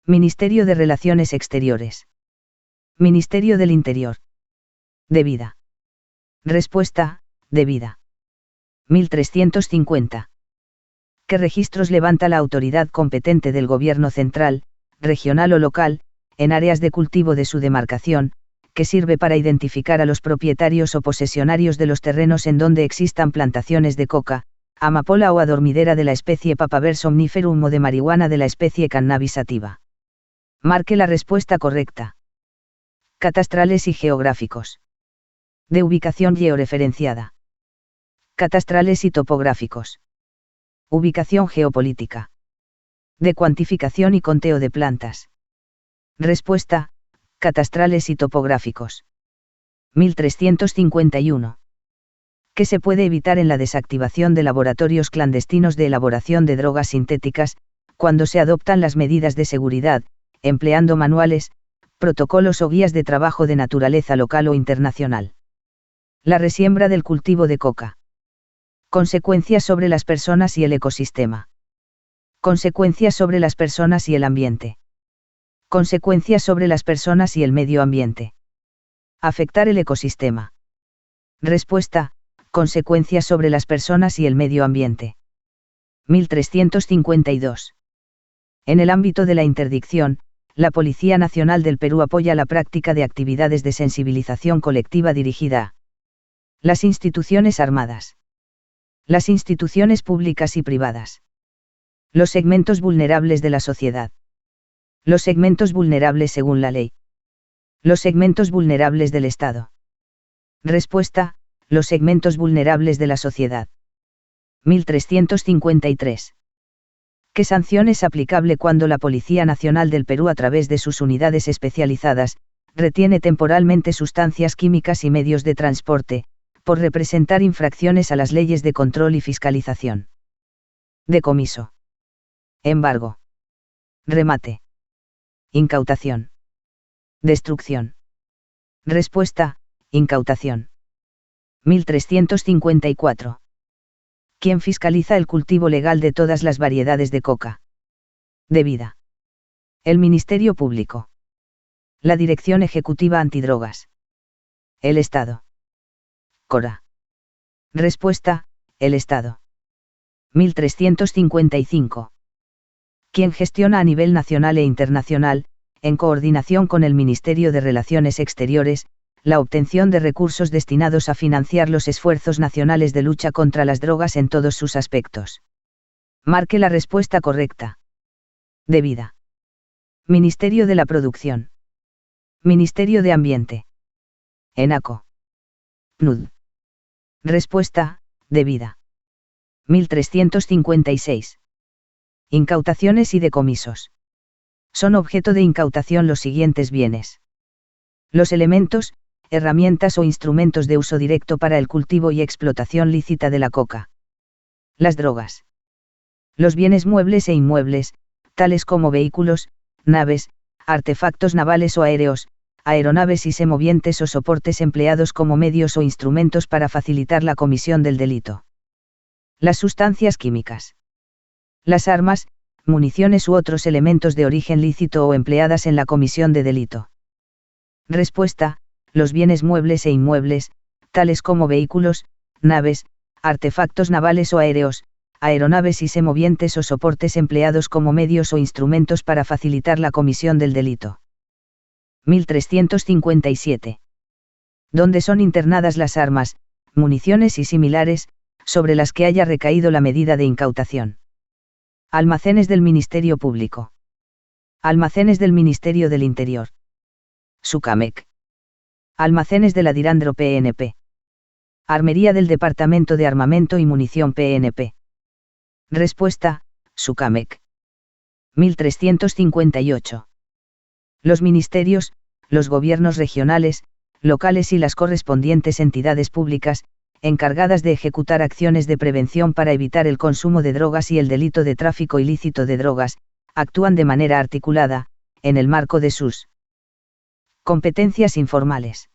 Ministerio de Relaciones Exteriores. Ministerio del Interior. Debida. Respuesta: debida. 1350. ¿Qué registros levanta la autoridad competente del Gobierno central, regional o local, en áreas de cultivo de su demarcación, que sirve para identificar a los propietarios o posesionarios de los terrenos en donde existan plantaciones de coca, amapola o adormidera de la especie Papaver somniferum o de marihuana de la especie Cannabis sativa? Marque la respuesta correcta. Catastrales y geográficos. De ubicación georreferenciada. Catastrales y topográficos. Ubicación geopolítica. De cuantificación y conteo de plantas. Respuesta: catastrales y topográficos. 1351. ¿Qué se puede evitar en la desactivación de laboratorios clandestinos de elaboración de drogas sintéticas, cuando se adoptan las medidas de seguridad, empleando manuales, protocolos o guías de trabajo de naturaleza local o internacional? La resiembra del cultivo de coca. Consecuencias sobre las personas y el ecosistema. Consecuencias sobre las personas y el ambiente. Consecuencias sobre las personas y el medio ambiente. Afectar el ecosistema. Respuesta: consecuencias sobre las personas y el medio ambiente. 1352. En el ámbito de la interdicción, la Policía Nacional del Perú apoya la práctica de actividades de sensibilización colectiva dirigida a Las instituciones armadas. Las instituciones públicas y privadas. Los segmentos vulnerables de la sociedad. Los segmentos vulnerables según la ley. Los segmentos vulnerables del Estado. Respuesta: los segmentos vulnerables de la sociedad. 1353. ¿Qué sanción es aplicable cuando la Policía Nacional del Perú, a través de sus unidades especializadas, retiene temporalmente sustancias químicas y medios de transporte, por representar infracciones a las leyes de control y fiscalización? Decomiso. Embargo. Remate. Incautación. Destrucción. Respuesta: incautación. 1354. ¿Quién fiscaliza el cultivo legal de todas las variedades de coca? Debida. El Ministerio Público. La Dirección Ejecutiva Antidrogas. El Estado. Cora. Respuesta: el Estado. 1355. ¿Quién gestiona a nivel nacional e internacional, en coordinación con el Ministerio de Relaciones Exteriores, la obtención de recursos destinados a financiar los esfuerzos nacionales de lucha contra las drogas en todos sus aspectos? Marque la respuesta correcta. Debida. Ministerio de la Producción. Ministerio de Ambiente. ENACO. PNUD. Respuesta: debida. 1356. Incautaciones y decomisos. Son objeto de incautación los siguientes bienes: los elementos, herramientas o instrumentos de uso directo para el cultivo y explotación lícita de la coca. Las drogas. Los bienes muebles e inmuebles, tales como vehículos, naves, artefactos navales o aéreos, aeronaves y semovientes o soportes empleados como medios o instrumentos para facilitar la comisión del delito. Las sustancias químicas. Las armas, municiones u otros elementos de origen lícito o empleadas en la comisión de delito. Respuesta: los bienes muebles e inmuebles, tales como vehículos, naves, artefactos navales o aéreos, aeronaves y semovientes o soportes empleados como medios o instrumentos para facilitar la comisión del delito. 1357. ¿Dónde son internadas las armas, municiones y similares, sobre las que haya recaído la medida de incautación? Almacenes del Ministerio Público. Almacenes del Ministerio del Interior. SUCAMEC. Almacenes de la Dirandro PNP. Armería del Departamento de Armamento y Munición PNP. Respuesta: SUCAMEC. 1358. Los ministerios, los gobiernos regionales, locales y las correspondientes entidades públicas, encargadas de ejecutar acciones de prevención para evitar el consumo de drogas y el delito de tráfico ilícito de drogas, actúan de manera articulada, en el marco de sus competencias informales,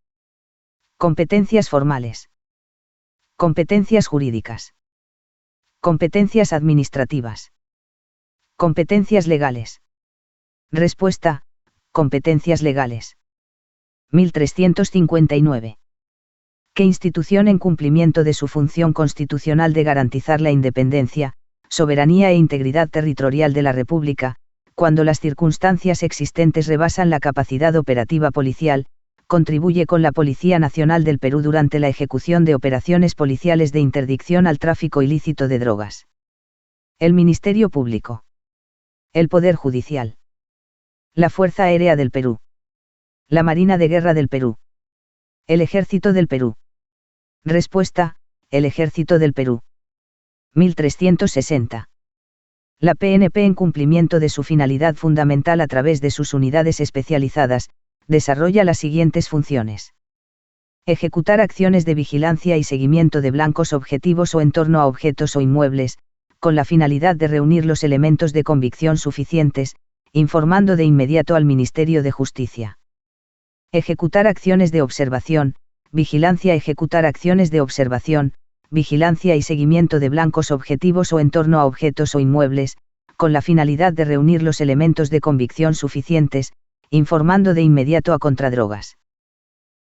competencias formales, competencias jurídicas, competencias administrativas, competencias legales. Respuesta: competencias legales. 1359. ¿Qué institución, en cumplimiento de su función constitucional de garantizar la independencia, soberanía e integridad territorial de la República, cuando las circunstancias existentes rebasan la capacidad operativa policial, contribuye con la Policía Nacional del Perú durante la ejecución de operaciones policiales de interdicción al tráfico ilícito de drogas? El Ministerio Público. El Poder Judicial. La Fuerza Aérea del Perú. La Marina de Guerra del Perú. El Ejército del Perú. Respuesta: el Ejército del Perú. 1360. La PNP, en cumplimiento de su finalidad fundamental a través de sus unidades especializadas, desarrolla las siguientes funciones: ejecutar acciones de vigilancia y seguimiento de blancos objetivos o en torno a objetos o inmuebles, con la finalidad de reunir los elementos de convicción suficientes, informando de inmediato al Ministerio de Justicia. Ejecutar acciones de observación, vigilancia. Ejecutar acciones de observación, vigilancia y seguimiento de blancos objetivos o en torno a objetos o inmuebles, con la finalidad de reunir los elementos de convicción suficientes, informando de inmediato a Contradrogas.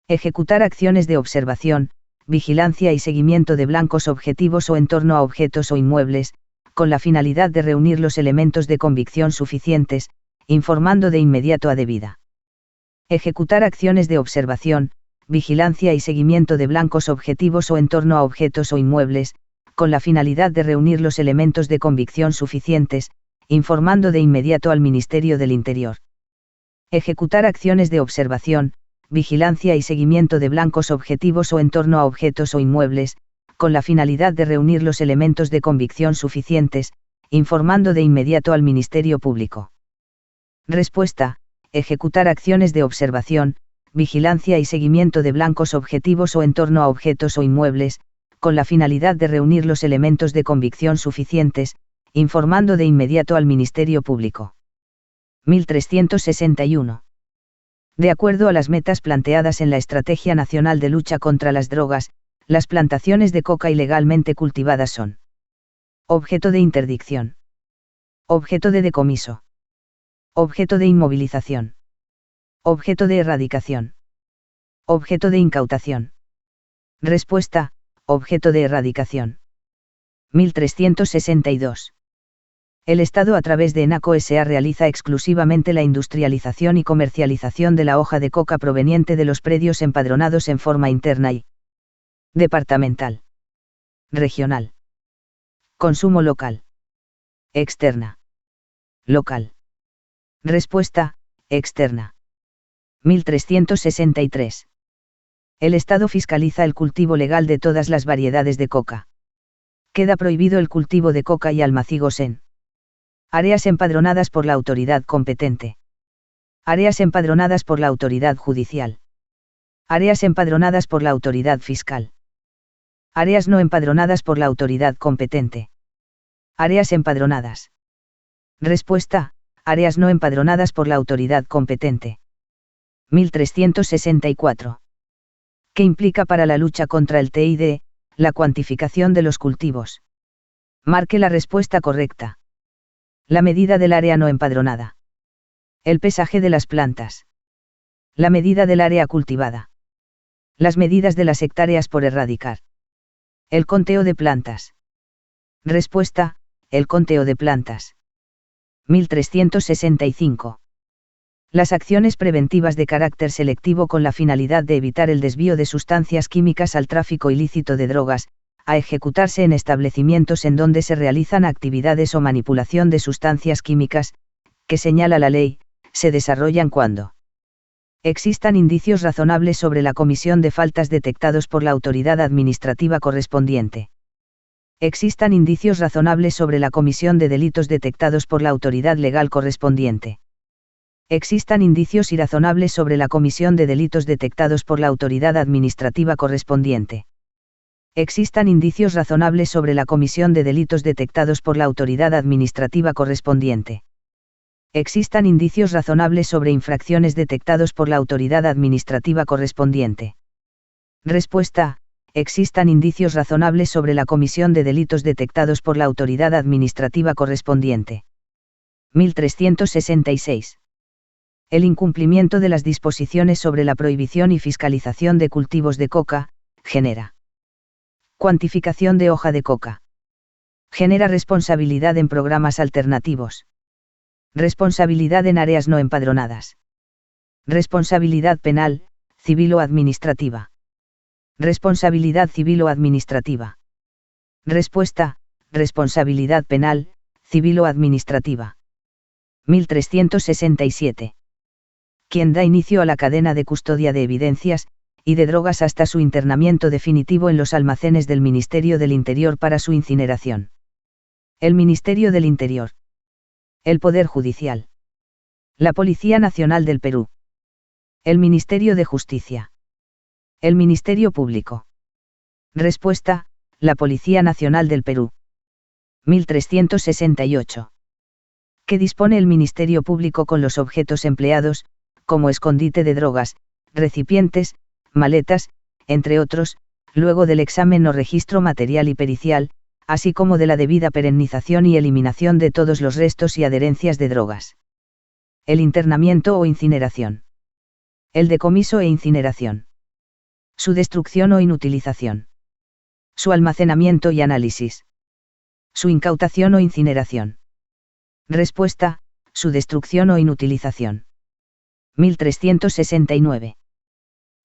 Ejecutar acciones de observación, vigilancia y seguimiento de blancos objetivos o en torno a objetos o inmuebles, con la finalidad de reunir los elementos de convicción suficientes, informando de inmediato a Debida. Ejecutar acciones de observación, vigilancia y seguimiento de blancos objetivos o en torno a objetos o inmuebles, con la finalidad de reunir los elementos de convicción suficientes, informando de inmediato al Ministerio del Interior. Ejecutar acciones de observación, vigilancia y seguimiento de blancos objetivos o en torno a objetos o inmuebles, con la finalidad de reunir los elementos de convicción suficientes, informando de inmediato al Ministerio Público. Respuesta: ejecutar acciones de observación, vigilancia y seguimiento de blancos objetivos o en torno a objetos o inmuebles, con la finalidad de reunir los elementos de convicción suficientes, informando de inmediato al Ministerio Público. 1361. De acuerdo a las metas planteadas en la Estrategia Nacional de Lucha contra las Drogas, las plantaciones de coca ilegalmente cultivadas son: objeto de interdicción, objeto de decomiso, objeto de inmovilización, objeto de erradicación, objeto de incautación. Respuesta: objeto de erradicación. 1362. El Estado a través de ENACO S.A. realiza exclusivamente la industrialización y comercialización de la hoja de coca proveniente de los predios empadronados en forma interna y departamental, regional, consumo local, externa, local. Respuesta: externa. 1363. El Estado fiscaliza el cultivo legal de todas las variedades de coca. Queda prohibido el cultivo de coca y almacigos en áreas empadronadas por la autoridad competente, áreas empadronadas por la autoridad judicial, áreas empadronadas por la autoridad fiscal, áreas no empadronadas por la autoridad competente, áreas empadronadas. Respuesta: áreas no empadronadas por la autoridad competente. 1364. ¿Qué implica para la lucha contra el TID, la cuantificación de los cultivos? Marque la respuesta correcta. La medida del área no empadronada. El pesaje de las plantas. La medida del área cultivada. Las medidas de las hectáreas por erradicar. El conteo de plantas. Respuesta: el conteo de plantas. 1365. Las acciones preventivas de carácter selectivo con la finalidad de evitar el desvío de sustancias químicas al tráfico ilícito de drogas, a ejecutarse en establecimientos en donde se realizan actividades o manipulación de sustancias químicas, que señala la ley, se desarrollan cuando existan indicios razonables sobre la comisión de faltas detectados por la autoridad administrativa correspondiente. Existan indicios razonables sobre la comisión de delitos detectados por la autoridad legal correspondiente. Existan indicios irrazonables sobre la comisión de delitos detectados por la autoridad administrativa correspondiente. Existan indicios razonables sobre la comisión de delitos detectados por la autoridad administrativa correspondiente. Existan indicios razonables sobre infracciones detectados por la autoridad administrativa correspondiente. Respuesta: existan indicios razonables sobre la comisión de delitos detectados por la autoridad administrativa correspondiente. 1366. El incumplimiento de las disposiciones sobre la prohibición y fiscalización de cultivos de coca, genera cuantificación de hoja de coca. Genera responsabilidad en programas alternativos. Responsabilidad en áreas no empadronadas. Responsabilidad penal, civil o administrativa. Responsabilidad civil o administrativa. Respuesta: responsabilidad penal, civil o administrativa. 1367. Quien da inicio a la cadena de custodia de evidencias y de drogas hasta su internamiento definitivo en los almacenes del Ministerio del Interior para su incineración. El Ministerio del Interior. El Poder Judicial. La Policía Nacional del Perú. El Ministerio de Justicia. El Ministerio Público. Respuesta: la Policía Nacional del Perú. 1368. ¿Qué dispone el Ministerio Público con los objetos empleados, como escondite de drogas, recipientes, maletas, entre otros, luego del examen o registro material y pericial, así como de la debida perennización y eliminación de todos los restos y adherencias de drogas? El internamiento o incineración. El decomiso e incineración. Su destrucción o inutilización. Su almacenamiento y análisis. Su incautación o incineración. Respuesta: su destrucción o inutilización. 1369.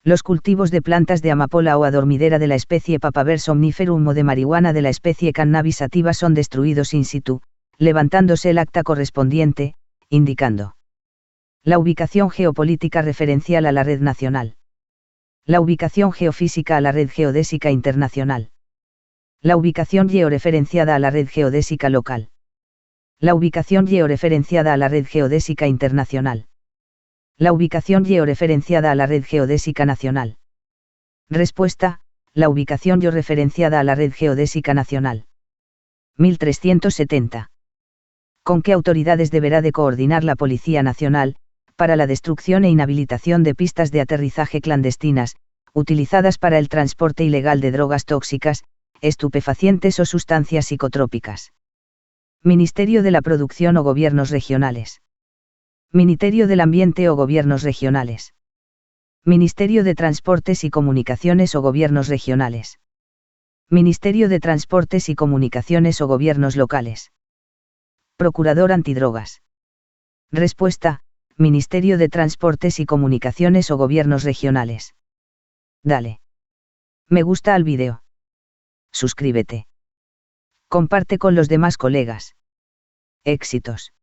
Los cultivos de plantas de amapola o adormidera de la especie Papaver somniferum o de marihuana de la especie Cannabis sativa son destruidos in situ, levantándose el acta correspondiente, indicando la ubicación geopolítica referencial a la red nacional, la ubicación geofísica a la red geodésica internacional, la ubicación georreferenciada a la red geodésica local, la ubicación georreferenciada a la red geodésica internacional, la ubicación georreferenciada a la red geodésica nacional. Respuesta: la ubicación georreferenciada a la red geodésica nacional. 1370. ¿Con qué autoridades deberá de coordinar la Policía Nacional, para la destrucción e inhabilitación de pistas de aterrizaje clandestinas, utilizadas para el transporte ilegal de drogas tóxicas, estupefacientes o sustancias psicotrópicas? Ministerio de la Producción o Gobiernos regionales. Ministerio del Ambiente o Gobiernos regionales. Ministerio de Transportes y Comunicaciones o Gobiernos regionales. Ministerio de Transportes y Comunicaciones o Gobiernos locales. Procurador antidrogas. Respuesta: Ministerio de Transportes y Comunicaciones o Gobiernos regionales. Dale me gusta al vídeo. Suscríbete. Comparte con los demás colegas. Éxitos.